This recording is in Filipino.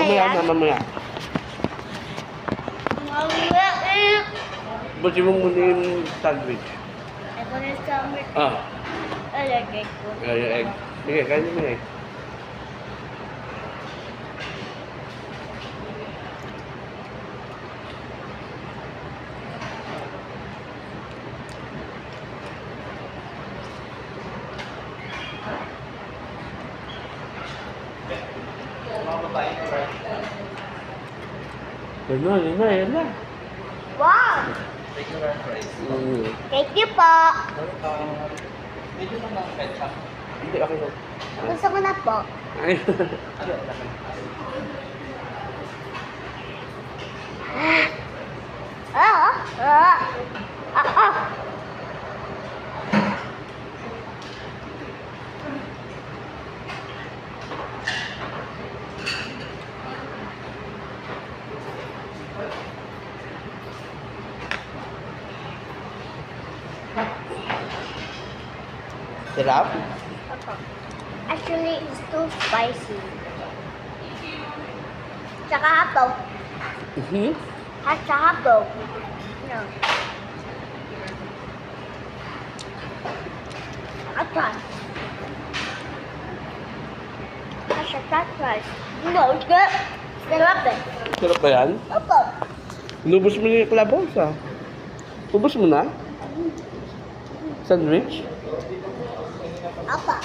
Mamaya. Buti mo muna yung sandwich. Ito na yung sandwich. Alagay ko. Yung egg. Sige, kain mo yung egg. Yan na. Wow! Thank you po. Hindi, okay lang. Gusto ko na po. Ay. Sarap? Actually, it's too spicy. Tsaka hotdog. At sa hotdog. No. At rice. At sa that rice. No, it's good. Sarap eh. Sarap ba yan? Opo. Inubos mo na yung kalabaw sa. Ubos mo na? Sandwich? Apa.